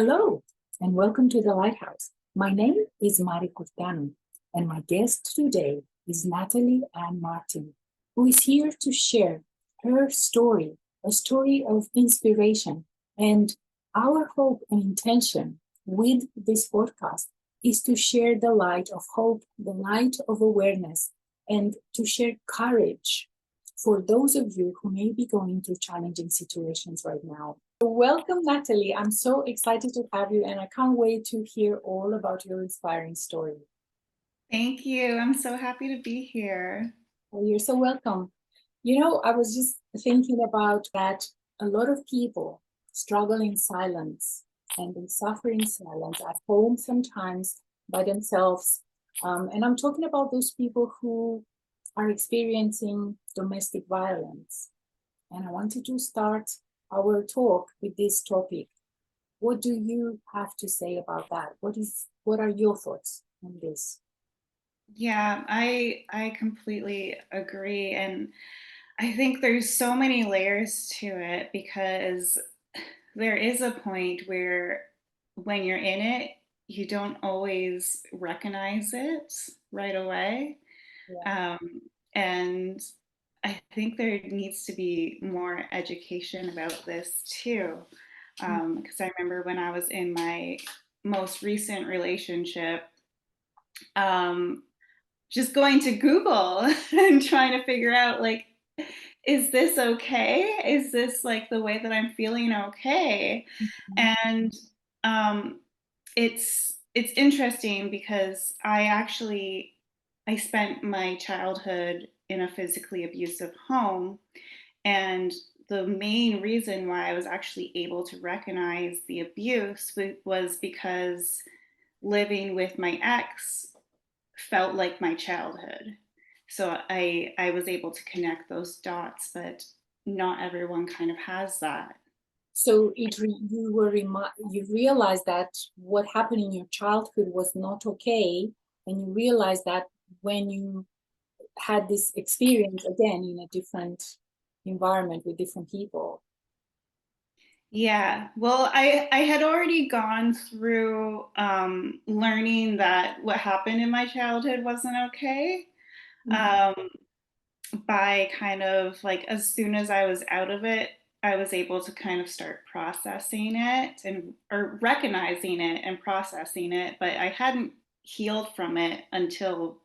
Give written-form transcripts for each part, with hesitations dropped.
Hello, and welcome to the Lighthouse. My name is Mari Curtano, and my guest today is Natalie Anne Martin, who is here to share her story, a story of inspiration. And our hope and intention with this podcast is to share the light of hope, the light of awareness, and to share courage for those of you who may be going through challenging situations right now. Welcome, Natalie. I'm so excited to have you, and I can't wait to hear all about your inspiring story. Thank you. I'm so happy to be here. Well, you're so welcome. I was just thinking about that a lot of people struggle in silence and they suffer in silence at home sometimes by themselves. And I'm talking about those people who are experiencing domestic violence. And I wanted to start our talk with this topic. What do you have to say about that? What are your thoughts on this? Yeah, I completely agree. And I think there's so many layers to it because there is a point where when you're in it, you don't always recognize it right away. Yeah. Um, and I think there needs to be more education about this too. Because I remember when I was in my most recent relationship, um, just going to Google and trying to figure out like, is this okay? Is this like the way that I'm feeling okay? Mhm. And um, it's interesting because I spent my childhood in a physically abusive home, and the main reason why I was actually able to recognize the abuse was because living with my ex felt like my childhood. So I was able to connect those dots, but not everyone kind of has that. So you realized that what happened in your childhood was not okay, and you realized that when you had this experience again in a different environment with different people. Yeah, well, I had already gone through learning that what happened in my childhood wasn't okay. Mhm. Um, by kind of like as soon as I was out of it, I was able to kind of start processing it and or recognizing it and processing it, but I hadn't healed from it until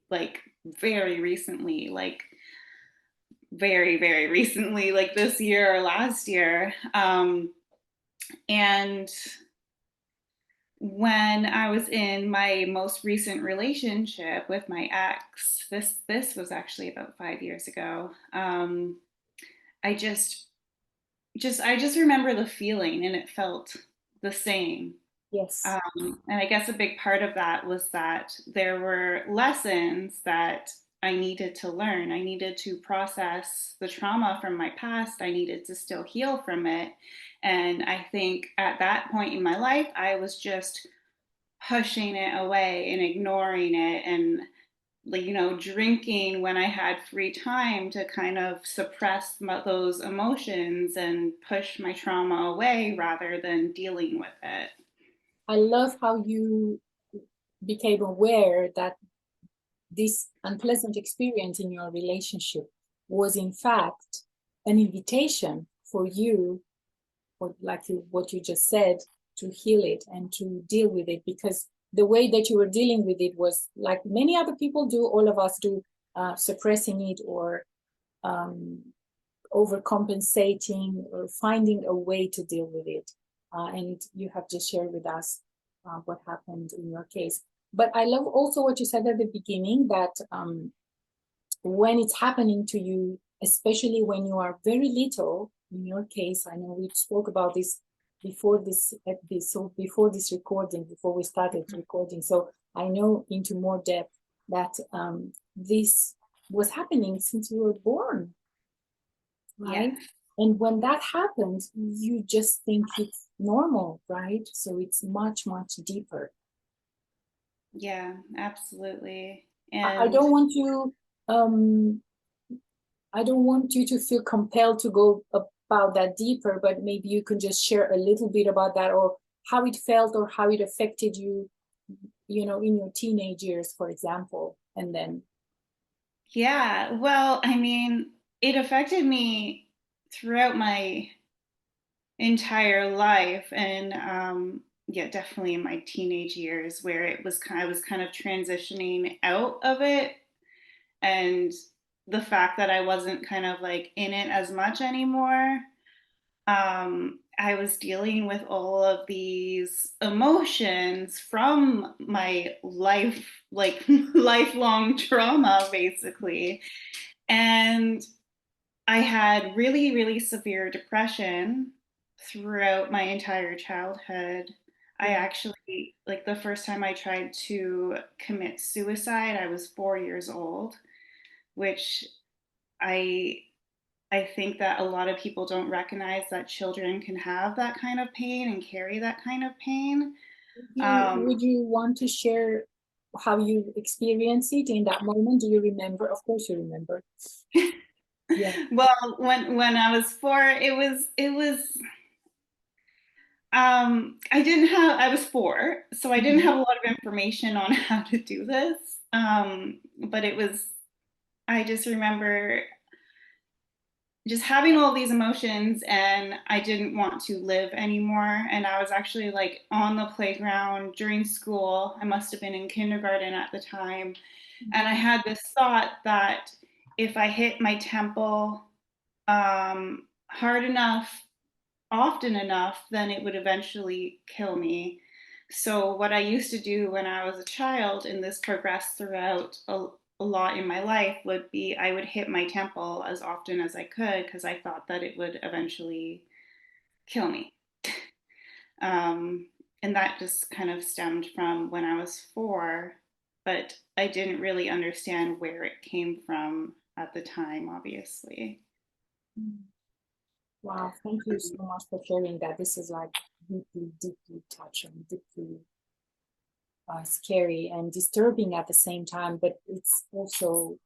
like very recently, like very recently, like this year or last year. And when I was in my most recent relationship with my ex, this was actually about 5 years ago. I just remember the feeling, and it felt the same. Yes. And I guess a big part of that was that there were lessons that I needed to learn. I needed to process the trauma from my past. I needed to still heal from it. And I think at that point in my life, I was just pushing it away and ignoring it and like drinking when I had free time to kind of suppress those emotions and push my trauma away rather than dealing with it. I love how you became aware that this unpleasant experience in your relationship was in fact an invitation for you, or like what you just said, to heal it and to deal with it, because the way that you were dealing with it was like many other people do, all of us do, suppressing it or um, overcompensating or finding a way to deal with it. And you have just shared with us what happened in your case. But I love also what you said at the beginning, that when it's happening to you, especially when you are very little, in your case, I know we spoke about this before this episode, before this recording, before we started recording. So I know into more depth that this was happening since you were born, right? Yes. And when that happens, you just think it's normal, right? So it's much deeper. Yeah, absolutely. I And don't want you um I don't want you to feel compelled to go about that deeper, but maybe you can just share a little bit about that, or how it felt or how it affected you, you know, in your teenage years, for example, and then. Yeah, well, I mean, it affected me throughout my entire life, and yeah, definitely in my teenage years, where I was kind of transitioning out of it, and the fact that I wasn't kind of like in it as much anymore. I was dealing with all of these emotions from my life, like lifelong trauma, basically. And I had really, really severe depression throughout my entire childhood. I Yeah. actually, like the first time I tried to commit suicide, I was 4 years old, which I I think that a lot of people don't recognize that children can have that kind of pain and carry that kind of pain. Would you want to share how you experienced it in that moment? Do you remember? Of course you remember. Yeah. Well, when I was four, it was I was four, so I didn't Mhm. have a lot of information on how to do this. But I just remember just having all these emotions, and I didn't want to live anymore. And I was actually like on the playground during school. I must have been in kindergarten at the time. And I Mhm. had this thought that if I hit my temple hard enough, often enough, then it would eventually kill me. So, what I used to do when I was a child, and this progressed throughout a lot in my life, would be I would hit my temple as often as I could because I thought that it would eventually kill me. Um, and that just kind of stemmed from when I was four, but I didn't really understand where it came from at the time, obviously. Wow, thank you so much for sharing that. This is like deeply, deeply touching, deeply scary and disturbing at the same time, but it's also,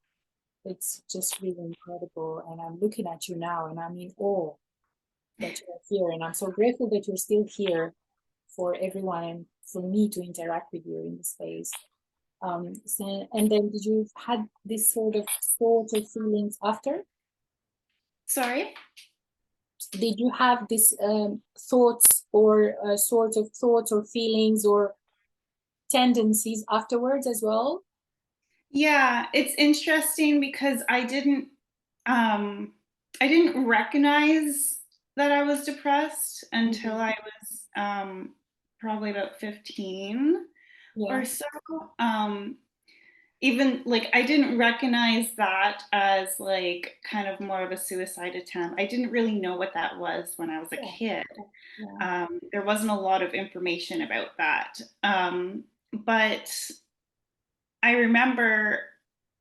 it's just really incredible. And I'm looking at you now and I'm in awe that you're here. And I'm so grateful that you're still here for everyone and for me to interact with you in the space. So, and then did you had this sort of thoughts or feelings after? Sorry? Did you have this thoughts or sort of thoughts or feelings or tendencies afterwards as well? Yeah, it's interesting because um I didn't recognize that I was depressed until Mhm. I was probably about 15 Yeah, or so. Um Even like I didn't recognize that as like kind of more of a suicide attempt. I didn't really know what that was when I was a yeah, kid. yeah. There wasn't a lot of information about that. But I remember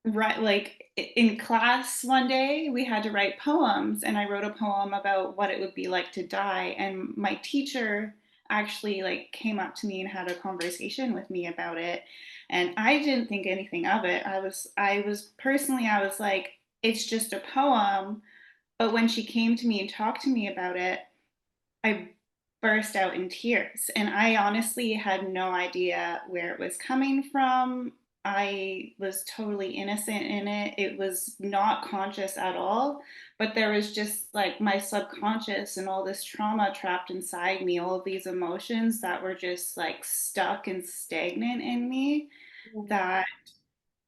like in class one day we had to write poems, and I wrote a poem about what it would be like to die, and my teacher actually like came up to me and had a conversation with me about it, and I didn't think anything of it. I was like, it's just a poem. But when she came to me and talked to me about it, I burst out in tears. And I honestly had no idea where it was coming from. I was totally innocent in it. It was not conscious at all. But there was just like my subconscious and all this trauma trapped inside me, all of these emotions that were just like stuck and stagnant in me Yeah. that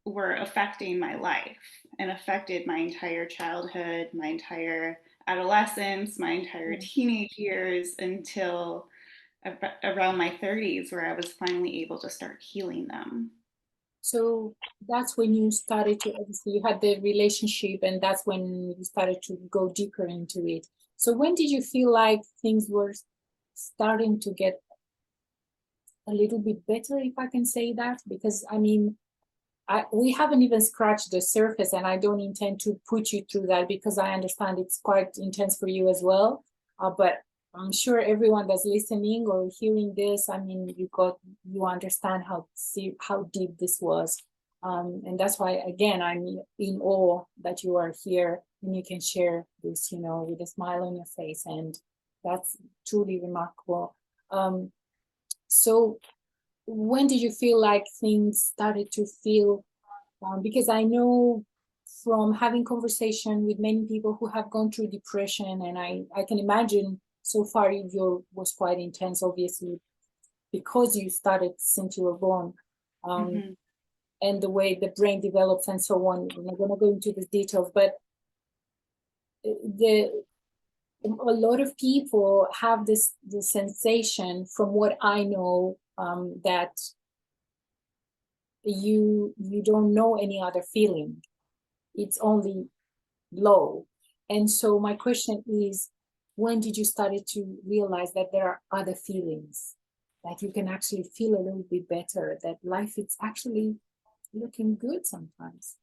were affecting my life and affected my entire childhood, my entire adolescence, my entire Yeah. teenage years until around my 30s, where I was finally able to start healing them. So that's when you started to, obviously you had the relationship and that's when you started to go deeper into it. So when did you feel like things were starting to get a little bit better, if I can say that? Because I mean, we haven't even scratched the surface, and I don't intend to put you through that because I understand it's quite intense for you as well. But I'm sure everyone that's listening or hearing this, I mean, you understand how deep this was, and that's why again I'm in awe that you are here and you can share this, you know, with a smile on your face, and that's truly remarkable. Um, So when did you feel like things started to feel, because I know from having conversation with many people who have gone through depression, and I can imagine so far your was quite intense, obviously, because you started since you were born, um, Hmm. and the way the brain develops and so on. We're not going to go into the details, but the a lot of people have this the sensation, from what I know, that you don't know any other feeling. It's only low. And so my question is, when did you started to realize that there are other feelings, that you can actually feel a little bit better, that life is actually looking good sometimes?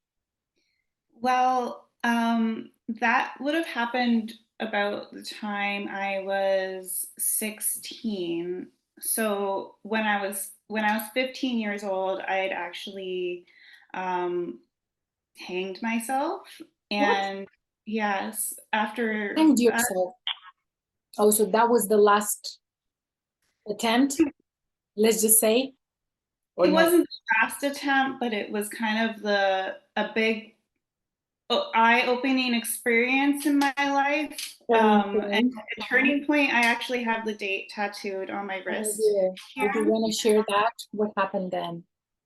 Well, that would have happened about the time I was 16. So when I was 15 years old, I had actually um, hanged myself. What? And yes, after Hanged yourself? Oh, so that was the last attempt, let's just say, or it no? wasn't the last attempt, but it was kind of the a big eye-opening experience in my life. Turning And point. a turning point. I actually have the date tattooed on my Oh wrist dear. here. Would you want to share that? What happened then?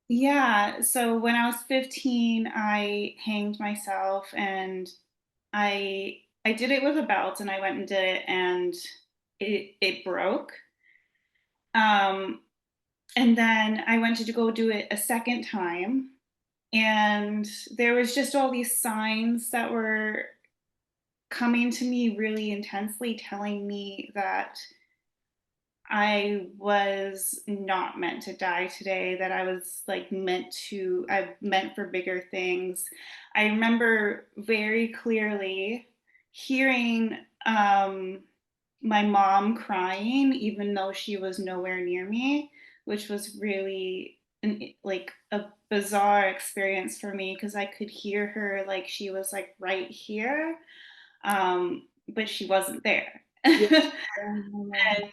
Yeah, so when I was 15, I hanged myself, and I did it with a belt, and I went and did it, and it broke. Um, and then I went to go do it a second time, and there was just all these signs that were coming to me really intensely, telling me that I was not meant to die today, that I was like I meant for bigger things. I remember very clearly hearing my mom crying, even though she was nowhere near me, which was really like a bizarre experience for me because I could hear her like she was like right here, but she wasn't there. Yeah. And Um,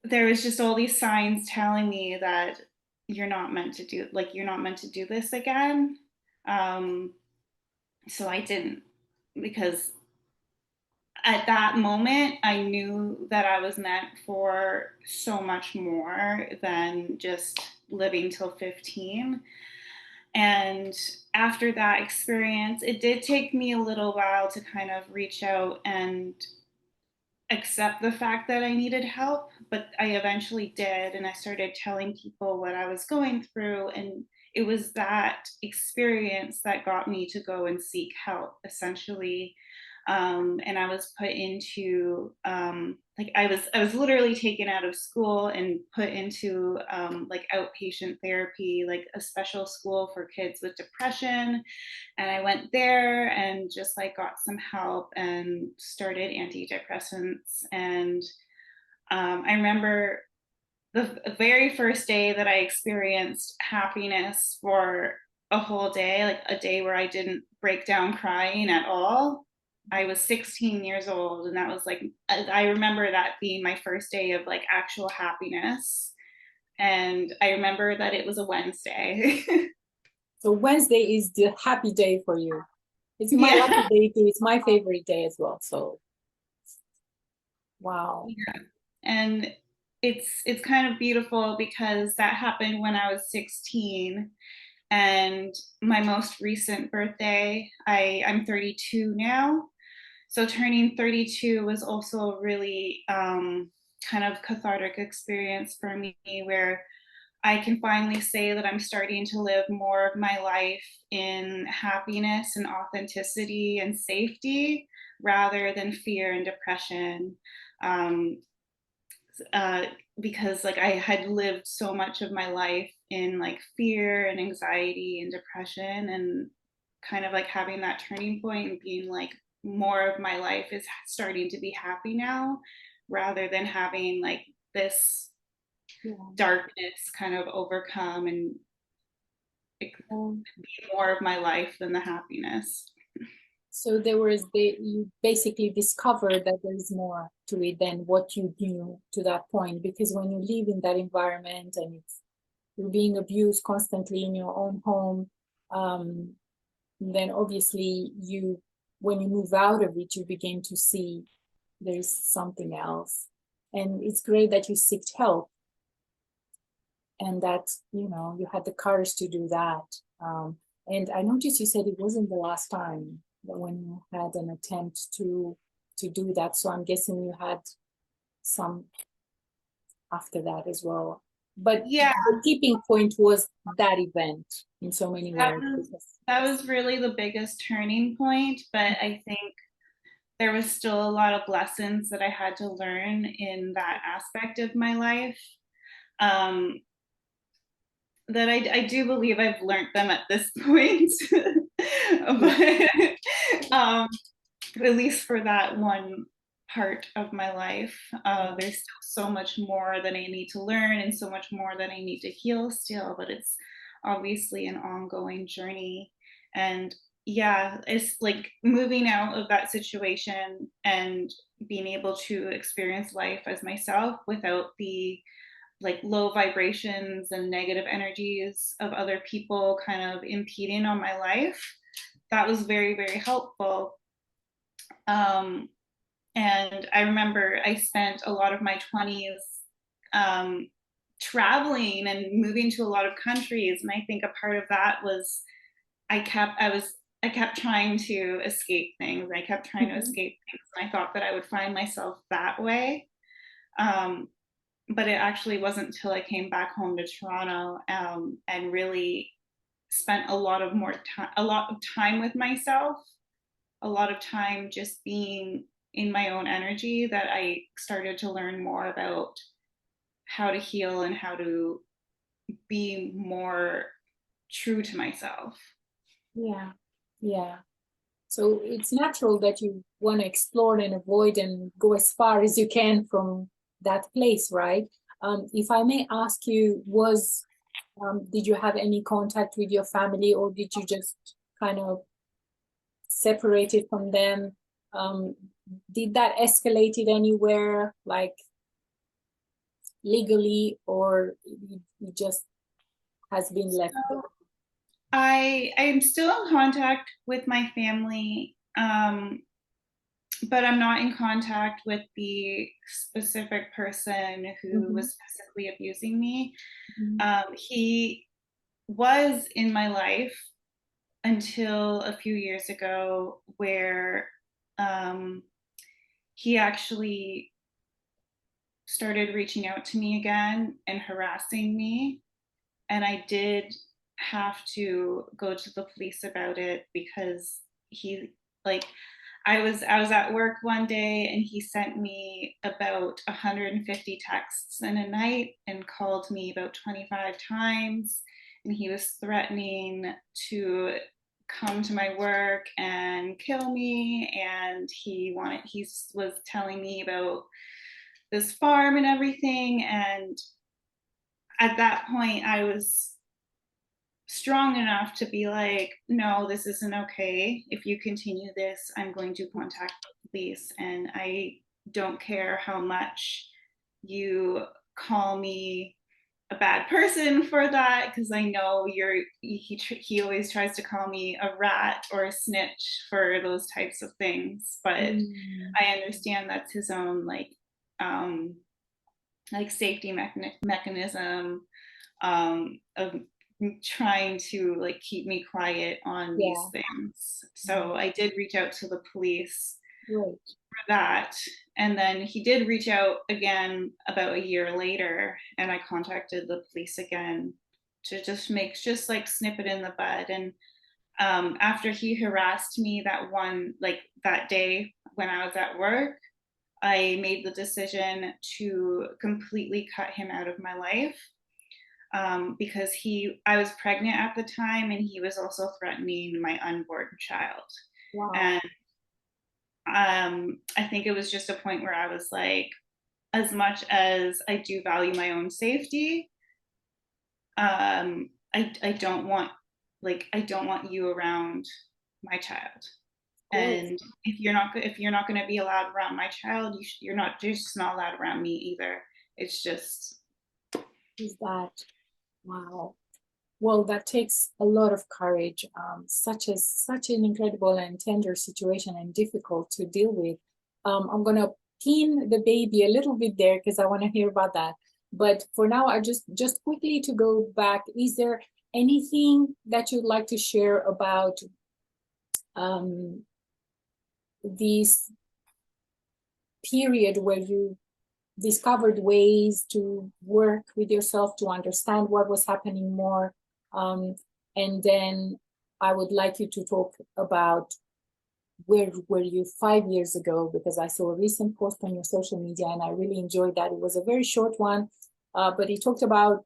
there was just all these signs telling me that you're not meant to do this again. Um, so I didn't, because at that moment I knew that I was meant for so much more than just living till 15. And after that experience, it did take me a little while to kind of reach out and accept the fact that I needed help, but I eventually did. And I started telling people what I was going through. And it was that experience that got me to go and seek help, essentially. And I was put into like I was literally taken out of school and put into like outpatient therapy, like a special school for kids with depression. And I went there and just like got some help and started antidepressants. And I remember the very first day that I experienced happiness for a whole day, like a day where I didn't break down crying at all. I was 16 years old, and that was like, I remember that being my first day of like actual happiness. And I remember that it was a Wednesday. so Wednesday is the happy day for you. It's my lucky Yeah. day too. It's my favorite day as well. So wow. And it's kind of beautiful because that happened when I was 16. And my most recent birthday, I'm 32 now. So turning 32 was also a really kind of cathartic experience for me, where I can finally say that I'm starting to live more of my life in happiness and authenticity and safety rather than fear and depression. Um, uh, because like I had lived so much of my life in like fear and anxiety and depression, and kind of like having that turning point and being like more of my life is starting to be happy now, rather than having like this Yeah. darkness kind of overcome and be Um, more of my life than the happiness. So you basically discovered that there is more to it than what you knew to that point, because when you live in that environment and you're being abused constantly in your own home, um, then obviously when you move out of it, you begin to see there's something else. And it's great that you sought help and that, you had the courage to do that. And I noticed you said it wasn't the last time that when you had an attempt to do that. So I'm guessing you had some after that as well. But Yeah, the tipping point was that event in so many that ways. was that was really the biggest turning point, but I think there was still a lot of lessons that I had to learn in that aspect of my life. Um, that I do believe I've learned them at this point. Yeah. But at least for that one part of my life, Yeah. there's still so much more that I need to learn and so much more that I need to heal still, but it's obviously an ongoing journey. And yeah, it's like moving out of that situation and being able to experience life as myself without the like low vibrations and negative energies of other people kind of impeding on my life. That was very, very helpful. Um, and I remember I spent a lot of my 20s um, traveling and moving to a lot of countries. And I think a part of that was I kept trying to escape things. I kept trying to Mhm. escape things. And I thought that I would find myself that way. Um, but it actually wasn't until I came back home to Toronto and really spent a lot of time with myself, a lot of time just being in my own energy that I started to learn more about how to heal and how to be more true to myself. Yeah. Yeah. So it's natural that you want to explore and avoid and go as far as you can from that place, right? If I may ask you, did you have any contact with your family, or did you just kind of separate it from them? Um, did that escalate it anywhere, like legally, or it just has been left there? So I'm still in contact with my family, but I'm not in contact with the specific person who Mhm. was physically abusing me. Mhm. He was in my life until a few years ago, where um, he actually started reaching out to me again and harassing me. And I did have to go to the police about it because he like I was at work one day and he sent me about 150 texts in a night and called me about 25 times, and he was threatening to come to my work and kill me, and he was telling me about this farm and everything. And at that point I was strong enough to be like, no, this isn't okay. If you continue this, I'm going to contact the police. And I don't care how much you call me a bad person for that, because I know he always tries to call me a rat or a snitch for those types of things. But Mm. I understand that's his own um like safety mechanism of trying to like keep me quiet on these Yeah. things. Mm. So I did reach out to the police Great. for that. And then he did reach out again about a year later, and I contacted the police again to just like snip it in the bud. And after he harassed me that day when I was at work, I made the decision to completely cut him out of my life, because I was pregnant at the time and he was also threatening my unborn child. Wow. And I think it was just a point where I was like, as much as I do value my own safety, I don't want I don't want you around my child. course. And if you're not going to be allowed around my child, you're just not allowed around me either. It's just. Is that wow? Well, that takes a lot of courage. Such an incredible and tender situation and difficult to deal with. I'm gonna pin the baby a little bit there because I want to hear about that. But for now, I just quickly to go back. Is there anything that you'd like to share about um, this period where you discovered ways to work with yourself to understand what was happening more? And then I would like you to talk about where were you 5 years ago, because I saw a recent post on your social media and I really enjoyed that. It was a very short one, but it talked about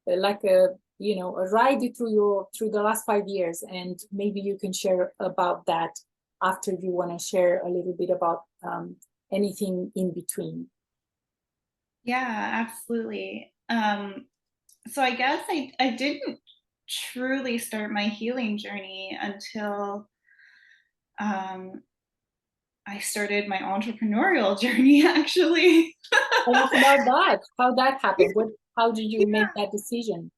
like a ride through the last 5 years, and maybe you can share about that after you want to share a little bit about anything in between. Yeah, absolutely. So I guess I didn't truly start my healing journey until um, I started my entrepreneurial journey, actually. Tell us about that. How that happened. How did you make that decision?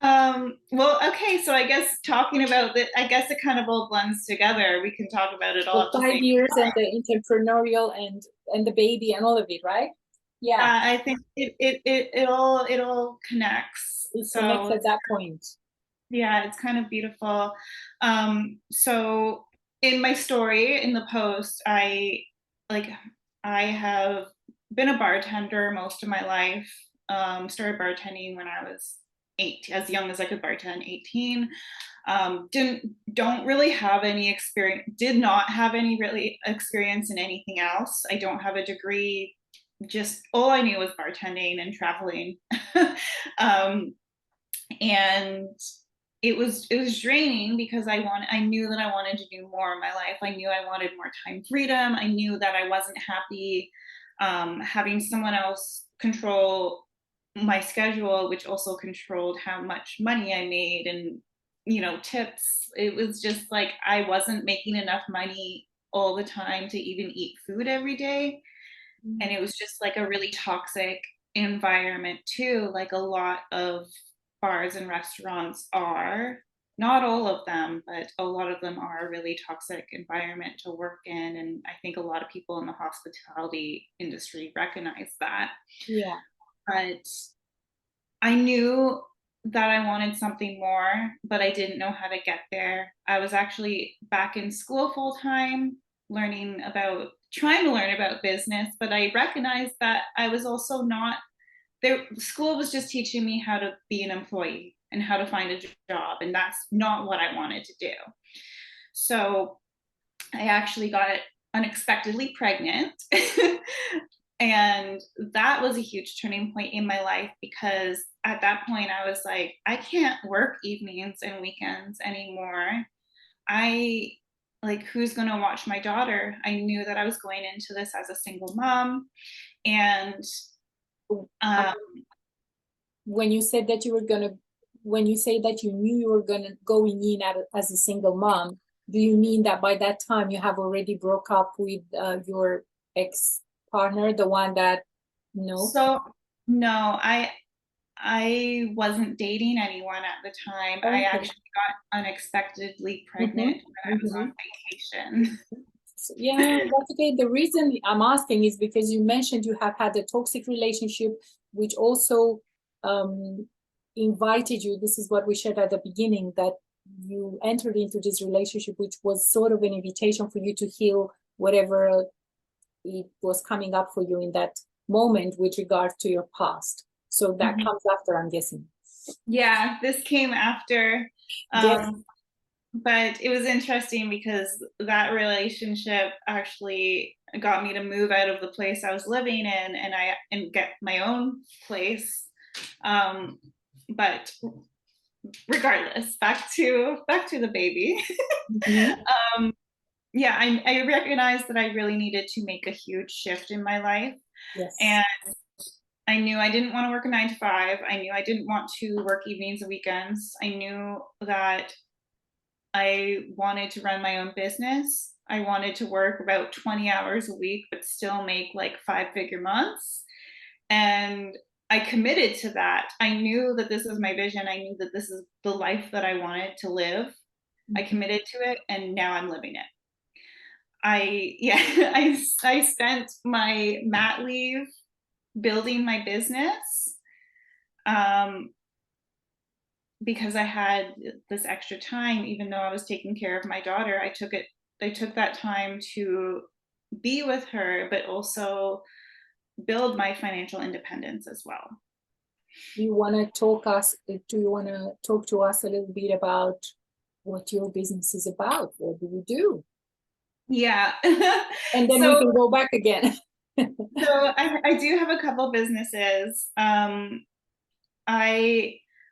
Well, okay, so I guess talking about that, I guess it kind of all blends together. We can talk about it all The at the five same. years and the entrepreneurial and the baby and all of it, right? Yeah, I think it all connects. it connects So at that point. yeah, it's kind of beautiful. So in my story in the post, like I have been a bartender most of my life. Started bartending when I was as young as I could bartend, 18. Don't really have any experience, did not have any really experience in anything else. I don't have a degree, just all I knew was bartending and traveling. um, and it was draining because I knew that I wanted to do more in my life. I knew I wanted more time freedom. I knew that I wasn't happy having someone else control my schedule, which also controlled how much money I made and tips. It was just like I wasn't making enough money all the time to even eat food every day. And it was just like a really toxic environment too. Like a lot of bars and restaurants are, not all of them, but a lot of them are a really toxic environment to work in. And I think a lot of people in the hospitality industry recognize that. Yeah. But I knew that I wanted something more, but I didn't know how to get there. I was actually back in school full time, trying to learn about business, but I recognized that I was also not there. School was just teaching me how to be an employee and how to find a job, and that's not what I wanted to do. So I actually got unexpectedly pregnant. And that was a huge turning point in my life because at that point I was like, I can't work evenings and weekends anymore. I like, who's going to watch my daughter? I knew that I was going into this as a single mom. And Um, um, when you said that you were gonna, when you say that you knew you were gonna going in as a single mom, do you mean that by that time you have already broke up with your ex partner, the one that, no? so no, I wasn't dating anyone at the time. I Okay. actually got unexpectedly Mm-hmm. pregnant when I was Mm-hmm. on vacation. Yeah, that's okay. The reason I'm asking is because you mentioned you have had a toxic relationship, which also um, invited you. This is what we shared at the beginning, that you entered into this relationship, which was sort of an invitation for you to heal whatever it was coming up for you in that moment with regard to your past. So that Mhm. comes after, I'm guessing. Yeah, this came after. Yes. Um, but it was interesting because that relationship actually got me to move out of the place I was living in and get my own place. Um, but regardless, back to the baby. Mm-hmm. um, yeah, I recognized that I really needed to make a huge shift in my life. Yes. And I knew I didn't want to work a 9 to 5. I knew I didn't want to work evenings and weekends. I knew that I wanted to run my own business. I wanted to work about 20 hours a week, but still make like 5-figure months. And I committed to that. I knew that this was my vision. I knew that this is the life that I wanted to live. I Mhm. committed to it, and now I'm living it. Yeah, I spent my mat leave building my business, um, because I had this extra time, even though I was taking care of my daughter. I took that time to be with her, but also build my financial independence as well. Do you want to talk us? Do you want to talk to us a little bit about what your business is about? What do you do? Yeah. And then we so can go back again. I do have a couple businesses. I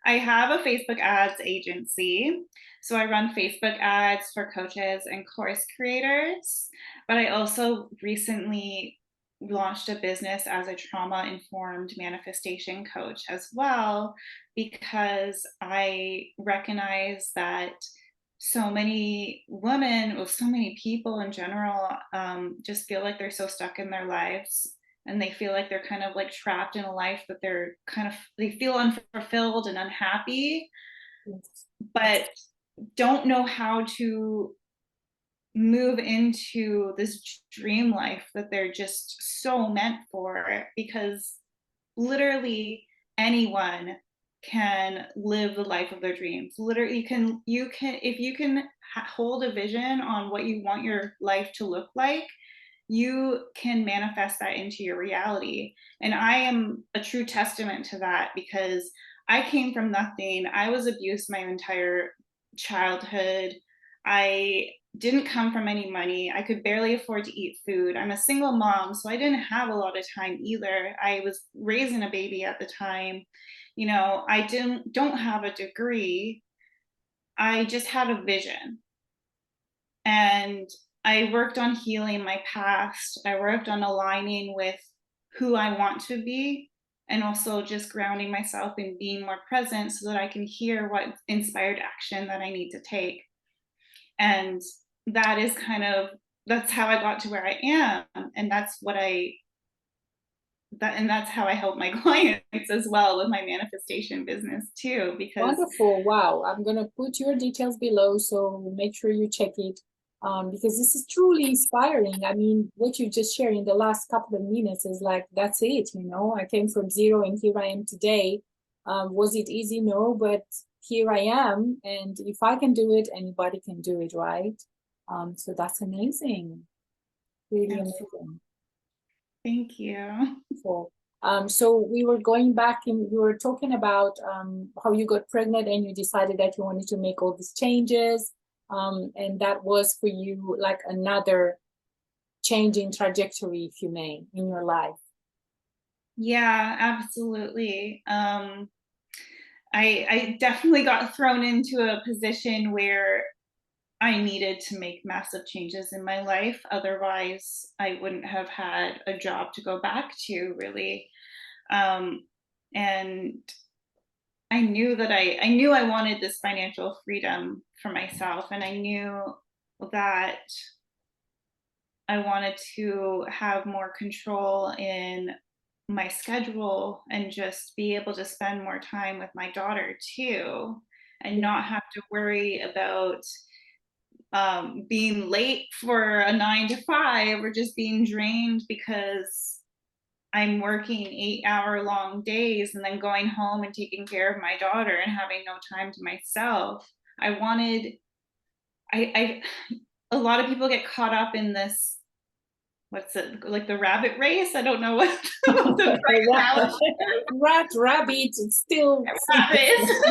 I have a Facebook ads agency. So I run Facebook ads for coaches and course creators, but I also recently launched a business as a trauma informed manifestation coach as well, because I recognize that so many women, or so many people in general, just feel like they're so stuck in their lives, and they feel like they're kind of like trapped in a life that they feel unfulfilled and unhappy, Yes. but don't know how to move into this dream life that they're just so meant for, because literally anyone can live the life of their dreams. Literally, you can if you can hold a vision on what you want your life to look like, you can manifest that into your reality. And I am a true testament to that, because I came from nothing. I was abused my entire childhood. I didn't come from any money. I could barely afford to eat food. I'm a single mom, so I didn't have a lot of time either. I was raising a baby at the time. I don't have a degree. I just had a vision. And I worked on healing my past. I worked on aligning with who I want to be, and also just grounding myself and being more present so that I can hear what inspired action that I need to take. And that is that's how I got to where I am. And that's how I help my clients as well with my manifestation business too, because Wonderful. Wow. I'm going to put your details below, so make sure you check it, because this is truly inspiring. I mean, what you just shared in the last couple of minutes is like, that's it. I came from zero and here I am today. Was it easy? No, but here I am. And if I can do it, anybody can do it, right? So that's amazing. Really absolutely. amazing. Thank you. Wonderful. So we were going back and we were talking about how you got pregnant and you decided that you wanted to make all these changes. And that was for you like another change in trajectory, if you may, in your life. Yeah, absolutely. I definitely got thrown into a position where I needed to make massive changes in my life. Otherwise, I wouldn't have had a job to go back to, really. Um, and I knew I wanted this financial freedom for myself, and I knew that I wanted to have more control in my schedule and just be able to spend more time with my daughter too, and not have to worry about being late for a 9 to 5, or just being drained because I'm working 8 hour long days and then going home and taking care of my daughter and having no time to myself. I wanted, I a lot of people get caught up in this, what's it, like the rabbit race? I don't know what the right analogy. Rabbit, it's still Rat race.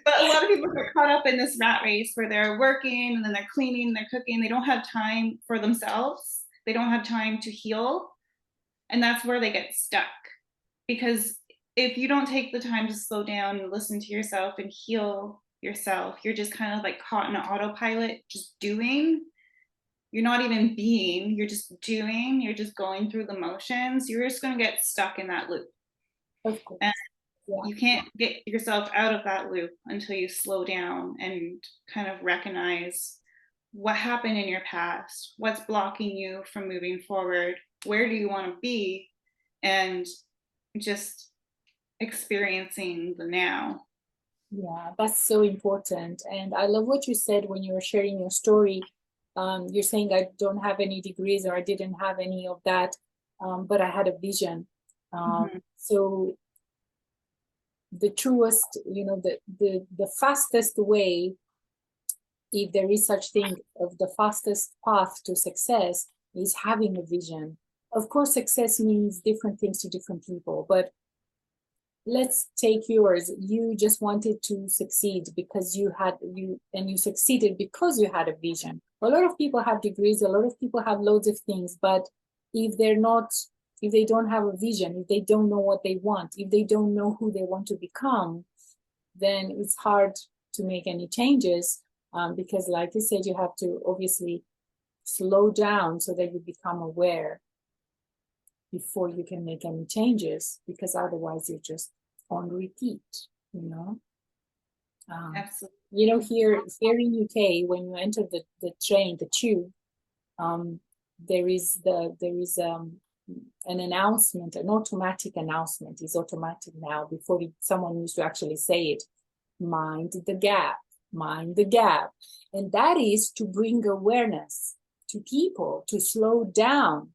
But a lot of people get caught up in this rat race where they're working and then they're cleaning, they're cooking. They don't have time for themselves. They don't have time to heal. And that's where they get stuck. Because if you don't take the time to slow down and listen to yourself and heal yourself, you're just kind of like caught in an autopilot, just doing. You're not even being, you're just doing, you're just going through the motions. You're just going to get stuck in that loop. of And course. Yeah. you can't get yourself out of that loop until you slow down and kind of recognize what happened in your past, what's blocking you from moving forward, where do you want to be, and just experiencing the now. Yeah, that's so important. And I love what you said when you were sharing your story. You're saying I don't have any degrees or I didn't have any of that, but I had a vision. Mm-hmm. So the truest, the fastest way, if there is such thing of the fastest path to success, is having a vision. Of course, success means different things to different people, but let's take yours. You just wanted to succeed because you succeeded because you had a vision. A lot of people have degrees, a lot of people have loads of things, but if they're not, if they don't have a vision, if they don't know what they want, if they don't know who they want to become, then it's hard to make any changes, because like you said, you have to obviously slow down so that you become aware before you can make any changes, because otherwise you're just on repeat, you know. Absolutely. Here in UK, when you enter the train, the tube, um, there is an announcement, an automatic announcement. It's automatic now. Before someone used to actually say it, mind the gap, mind the gap. And that is to bring awareness to people, to slow down.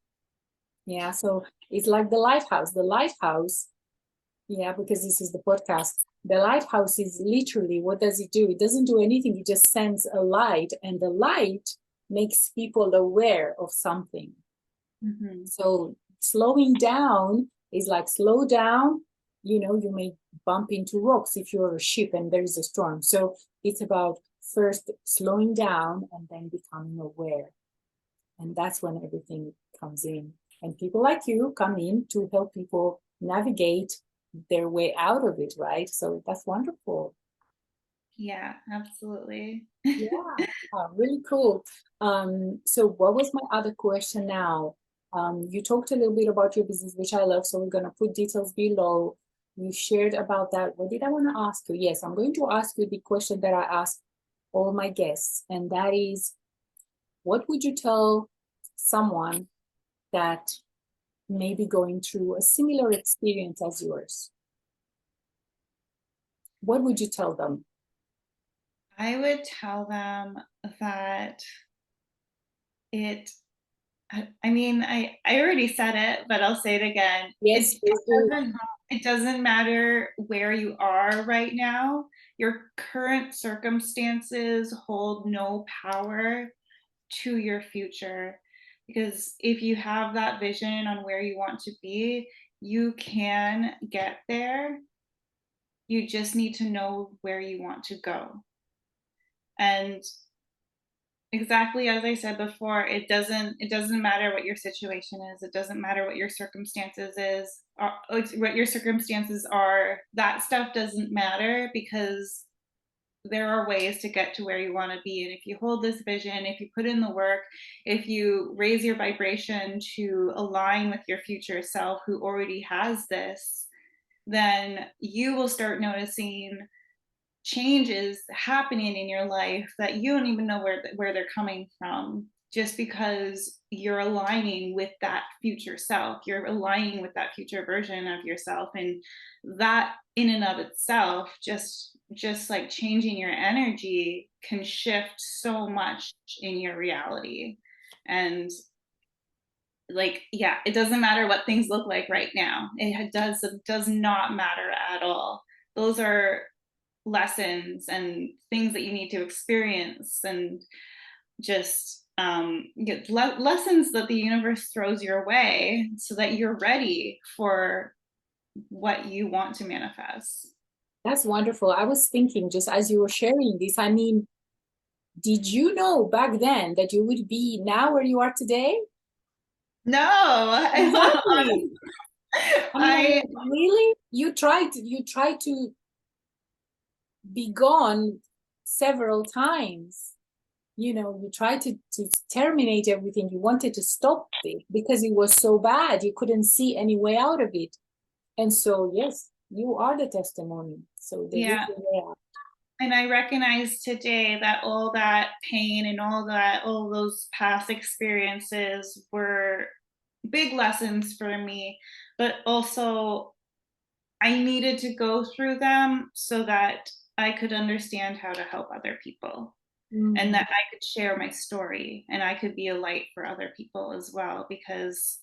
Yeah, so it's like the lighthouse. The lighthouse, yeah, because this is the podcast. The lighthouse is literally, what does it do? It doesn't do anything. It just sends a light, and the light makes people aware of something. Mm-hmm. So slowing down is like slow down. You may bump into rocks if you're a ship and there is a storm. So it's about first slowing down and then becoming aware. And that's when everything comes in. And people like you come in to help people navigate their way out of it, right? So that's wonderful. Yeah, absolutely. Yeah, really cool. So what was my other question now? You talked a little bit about your business, which I love, so we're gonna put details below. You shared about that. What did I want to ask you? Yes, I'm going to ask you the question that I ask all my guests, and that is, what would you tell someone that may be going through a similar experience as yours? What would you tell them? I would tell them that it, I mean, I already said it, but I'll say it again. Yes, please do. Doesn't, it doesn't matter where you are right now. Your current circumstances hold no power to your future. Because if you have that vision on where you want to be, you can get there. You just need to know where you want to go. And exactly as I said before, it doesn't matter what your situation is. It doesn't matter what your circumstances what your circumstances are. That stuff doesn't matter, because there are ways to get to where you want to be. And if you hold this vision, if you put in the work, if you raise your vibration to align with your future self who already has this, then you will start noticing changes happening in your life that you don't even know where they're coming from, just because you're aligning with that future self, you're aligning with that future version of yourself. And that in and of itself, just like changing your energy, can shift so much in your reality. And like, yeah, it doesn't matter what things look like right now. It does not matter at all. Those are lessons and things that you need to experience, and just get lessons that the universe throws your way so that you're ready for what you want to manifest. That's wonderful. I was thinking just as you were sharing this, I mean, did you know back then that you would be now where you are today? No. Exactly. I mean, I really? You tried to be gone several times. You tried to terminate everything. You wanted to stop it because it was so bad. You couldn't see any way out of it. And so, yes, you are the testimony. So there is Yeah, a way out. And I recognize today that all that pain and all those past experiences were big lessons for me, but also I needed to go through them so that I could understand how to help other people and that I could share my story and I could be a light for other people as well, because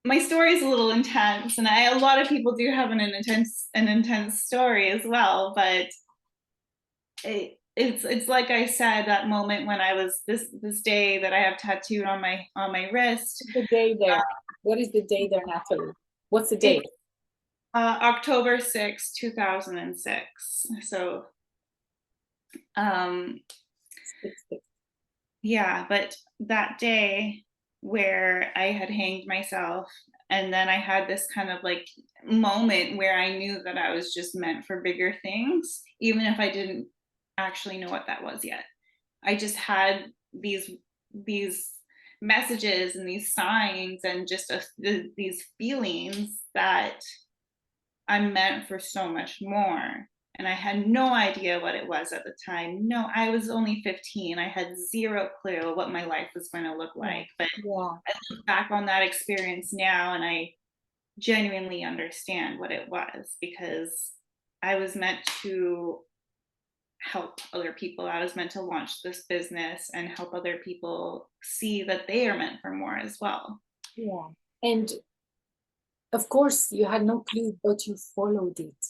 my story is a little intense, and a lot of people do have an intense story as well, but it's like I said, that moment when I was this day that I have tattooed on my wrist. The day there. What is the day there, Natalie? What's the date? It's October 2006. So um, 6, 6. yeah, but that day where I had hanged myself, and then I had this kind of like moment where I knew that I was just meant for bigger things, even if I didn't actually know what that was yet. I just had these messages and these signs and just these feelings that I'm meant for so much more. And I had no idea what it was at the time. No, I was only 15. I had zero clue what my life was going to look like. But Yeah. I look back on that experience now and I genuinely understand what it was, because I was meant to help other people. I was meant to launch this business and help other people see that they are meant for more as well. Yeah. And of course, you had no clue, but you followed it.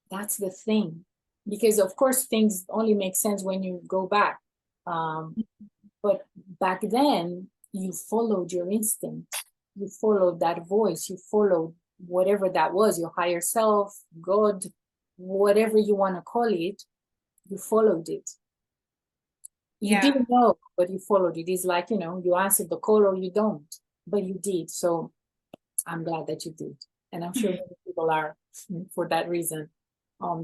That's the thing. Because, of course, things only make sense when you go back. But back then, you followed your instinct. You followed that voice. You followed whatever that was, your higher self, God, whatever you want to call it. You followed it. You didn't know, but you followed it. It's like, you answered the call or you don't, but you did. So I'm glad that you did. And I'm sure many people are for that reason.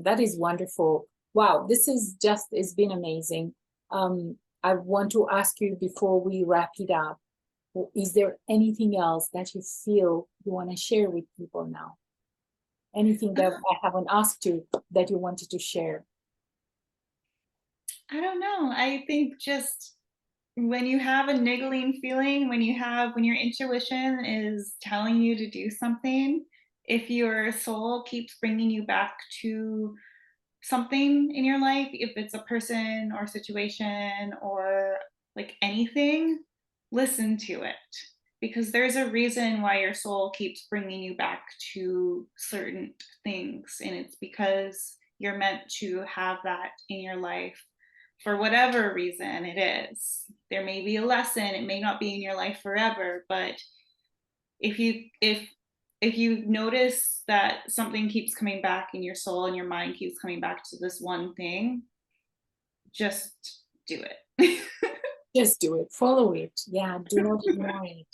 That is wonderful. Wow, it's been amazing. I want to ask you before we wrap it up, is there anything else that you feel you want to share with people now? Anything that I haven't asked you that you wanted to share? I don't know. I think just when you have a niggling feeling, when your intuition is telling you to do something, if your soul keeps bringing you back to something in your life, if it's a person or situation or like anything, listen to it, because there's a reason why your soul keeps bringing you back to certain things, and it's because you're meant to have that in your life for whatever reason it is. There may be a lesson, it may not be in your life forever, but if you notice that something keeps coming back in your soul and your mind keeps coming back to this one thing, just do it. Just do it. Follow it. Yeah, do not ignore it.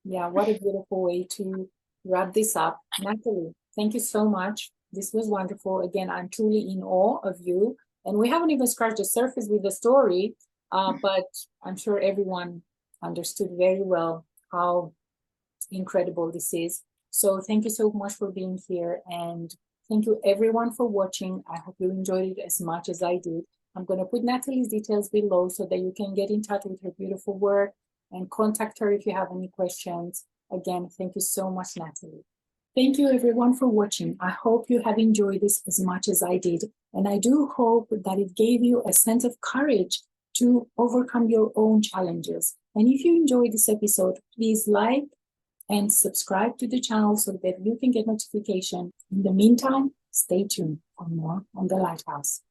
Yeah, what a beautiful way to wrap this up. Natalie, thank you so much. This was wonderful. Again, I'm truly in awe of you. And we haven't even scratched the surface with the story, but I'm sure everyone understood very well how incredible this is. So thank you so much for being here. And thank you everyone for watching. I hope you enjoyed it as much as I did. I'm going to put Natalie's details below so that you can get in touch with her beautiful work and contact her if you have any questions. Again, thank you so much, Natalie. Thank you everyone for watching. I hope you have enjoyed this as much as I did. And I do hope that it gave you a sense of courage to overcome your own challenges. And if you enjoyed this episode, please like and subscribe to the channel so that you can get notification. In the meantime, stay tuned for more on the Lighthouse.